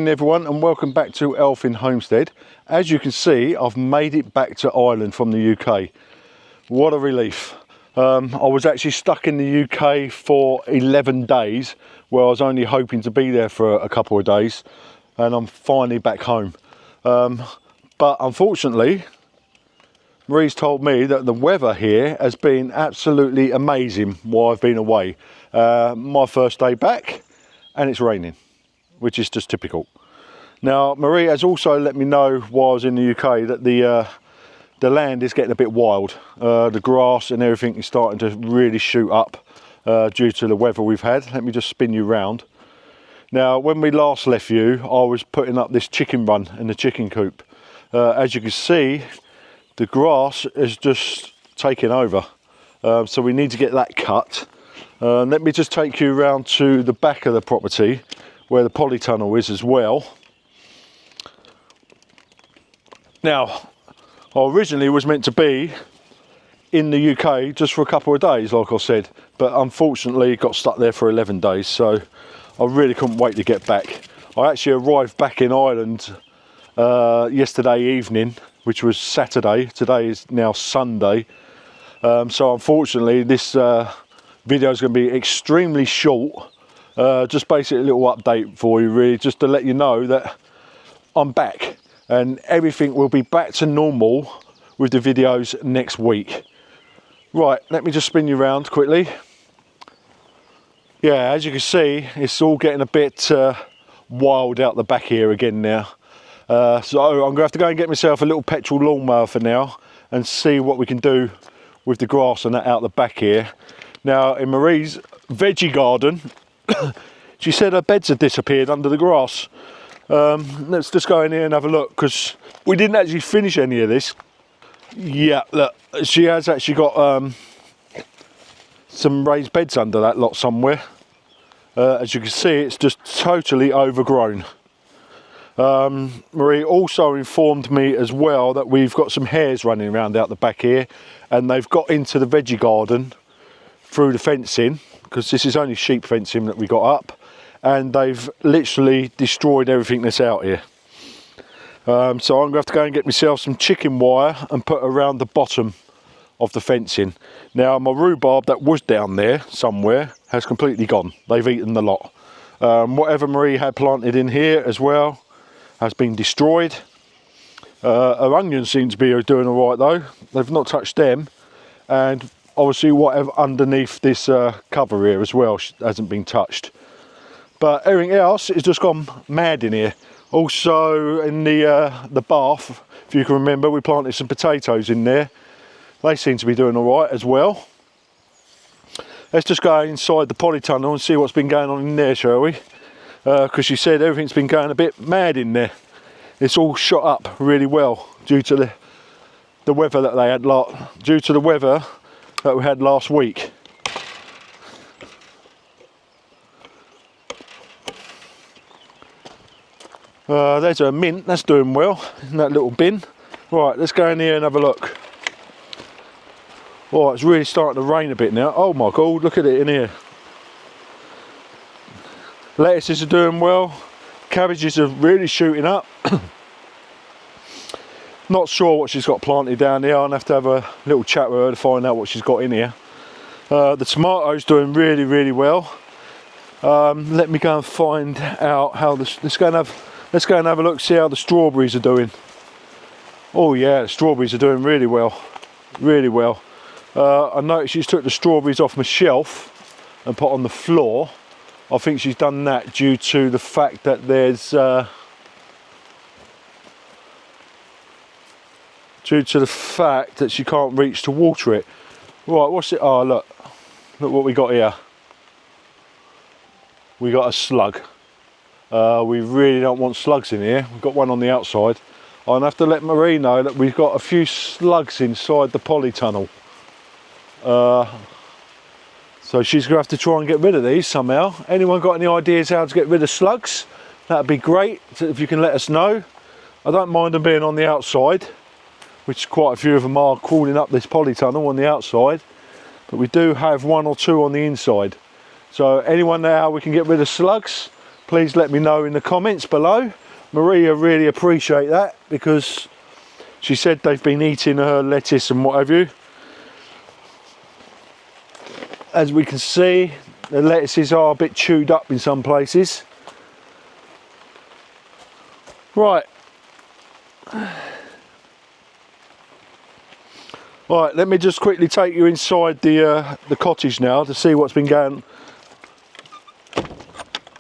morning everyone, and welcome back to Elfin Homestead. As you can see, I've made it back to Ireland from the UK. What a relief. I was actually stuck in the UK for 11 days, where I was only hoping to be there for a couple of days, and I'm finally back home. But unfortunately, Marie's told me that the weather here has been absolutely amazing while I've been away. My first day back, and it's raining, which is just typical. Now, Marie has also let me know while I was in the UK that the land is getting a bit wild. The grass and everything is starting to really shoot up due to the weather we've had. Let me just spin you round. Now, when we last left you, I was putting up this chicken run in the chicken coop. As you can see, the grass is just taking over. So we need to get that cut. Let me just take you around to the back of the property where the polytunnel is as well. Now, I originally was meant to be in the UK just for a couple of days, like I said, but unfortunately got stuck there for 11 days, so I really couldn't wait to get back. I actually arrived back in Ireland yesterday evening, which was Saturday. Today is now Sunday, so unfortunately this video is going to be extremely short. Just basically a little update for you, really, just to let you know that I'm back and everything will be back to normal with the videos next week. Right, let me just spin you around quickly. Yeah, as you can see, it's all getting a bit wild out the back here again now. So I'm going to have to go and get myself a little petrol lawnmower for now and see what we can do with the grass and that out the back here. Now, in Marie's veggie garden, she said her beds had disappeared under the grass. Let's just go in here and have a look, because we didn't actually finish any of this. Yeah, look, she has actually got some raised beds under that lot somewhere. As you can see, it's just totally overgrown. Marie also informed me as well that we've got some hares running around out the back here, and they've got into the veggie garden through the fencing, because this is only sheep fencing that we got up, and they've literally destroyed everything that's out here. So I'm going to have to go and get myself some chicken wire and put around the bottom of the fencing. Now, my rhubarb that was down there somewhere has completely gone. They've eaten the lot. Whatever Marie had planted in here as well has been destroyed. Her onions seem to be doing all right though. They've not touched them, and obviously whatever underneath this cover here as well hasn't been touched. But everything else has just gone mad in here. Also in the bath, if you can remember, we planted some potatoes in there. They seem to be doing all right as well. Let's just go inside the polytunnel and see what's been going on in there, shall we? Because she said everything's been going a bit mad in there. It's all shot up really well due to the weather that they had that we had last week. There's a mint, that's doing well in that little bin. Right, let's go in here and have a look. Oh, it's really starting to rain a bit now. Oh my god, look at it in here. Lettuces are doing well. Cabbages are really shooting up. Not sure what she's got planted down here. I'll have to have a little chat with her to find out what she's got in here. The tomatoes doing really, really well. Let me go and find out how let's go and have a look, see how the strawberries are doing. Oh yeah, the strawberries are doing really well, really well. I noticed she's took the strawberries off my shelf and put on the floor. I think she's done that due to the fact that there's due to the fact that she can't reach to water it. Right, what's it? Oh, look what we got here. We got a slug. We really don't want slugs in here. We've got one on the outside. I'll have to let Marie know that we've got a few slugs inside the polytunnel. So she's going to have to try and get rid of these somehow. Anyone got any ideas how to get rid of slugs? That'd be great if you can let us know. I don't mind them being on the outside, which quite a few of them are crawling up this polytunnel on the outside, but we do have one or two on the inside. So anyone know how we can get rid of slugs, please let me know in the comments below. Maria really appreciate that, because she said they've been eating her lettuce and what have you. As we can see, the lettuces are a bit chewed up in some places. Right. Right, let me just quickly take you inside the cottage now to see what's been going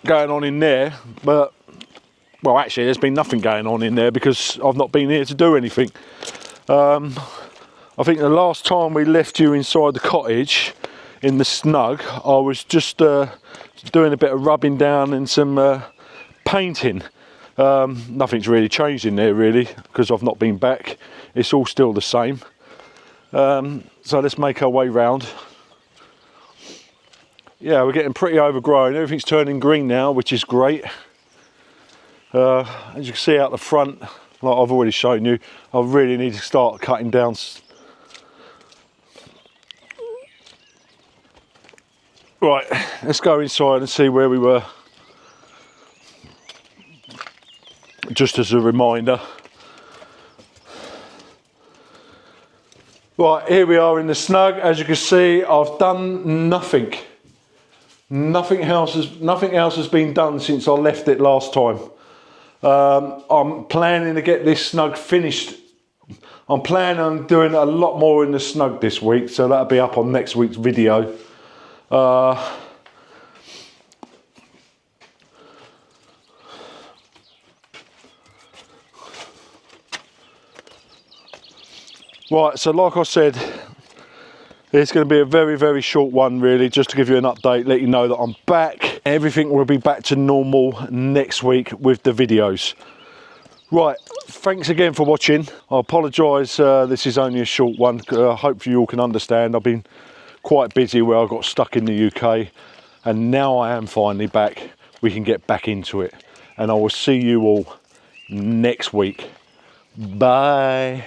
on in there. But well, actually there's been nothing going on in there because I've not been here to do anything. I think the last time we left you inside the cottage in the snug, I was just doing a bit of rubbing down and some painting. Nothing's really changed in there really, because I've not been back. It's all still the same. So let's make our way round. Yeah, we're getting pretty overgrown. Everything's turning green now, which is great. As you can see out the front, like I've already shown you, I really need to start cutting down. Right, let's go inside and see where we were. Just as a reminder. Right, here we are in the snug. As you can see, I've done nothing. Nothing else has been done since I left it last time. I'm planning to get this snug finished. I'm planning on doing a lot more in the snug this week, so that'll be up on next week's video. Right, so like I said, it's going to be a very, very short one really, just to give you an update, let you know that I'm back. Everything will be back to normal next week with the videos. Right, thanks again for watching. I apologise, this is only a short one. I hope you all can understand. I've been quite busy where I got stuck in the UK, and now I am finally back. We can get back into it, and I will see you all next week. Bye.